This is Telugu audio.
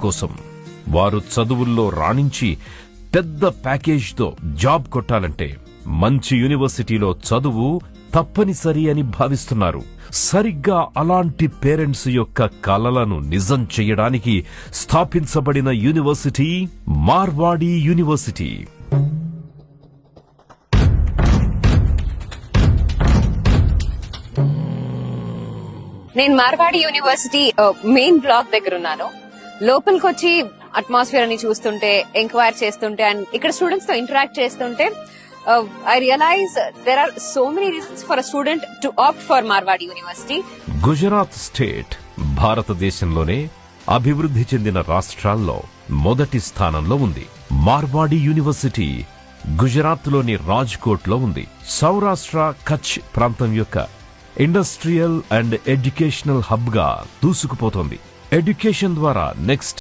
కోసం వారు చదువుల్లో రాణించి పెద్ద ప్యాకేజ్తో జాబ్ కొట్టాలంటే మంచి యూనివర్సిటీలో చదువు తప్పనిసరి అని భావిస్తున్నారు. సరిగ్గా అలాంటి పేరెంట్స్ యొక్క కలలను నిజం చెయ్యడానికి స్థాపించబడిన యూనివర్సిటీ మార్వాడి యూనివర్సిటీ. నేను మార్వాడి యూనివర్సిటీ మెయిన్ బ్లాక్ దగ్గర ఉన్నాను. లోపలికి వచ్చి అట్మాస్ఫియర్ అని చూస్తుంటే, ఎంక్వైర్ చేస్తుంటే అండ్ ఇక్కడ స్టూడెంట్స్ తో ఇంటరాక్ట్ చేస్తుంటే I realize there are so many reasons for a student to opt for Marwadi University. Gujarat state భారతదేశంలోనే అభివృద్ధి చెందిన రాష్ట్రాల్లో మొదటి స్థానంలో ఉంది. మార్వాడి యూనివర్సిటీ గుజరాత్లోని రాజ్కోట్ లో ఉంది. సౌరాష్ట్ర కచ్ ప్రాంతం యొక్క ఇండస్ట్రియల్ అండ్ ఎడ్యుకేషనల్ హబ్ గా దూసుకుపోతోంది. ఎడ్యుకేషన్ ద్వారా నెక్స్ట్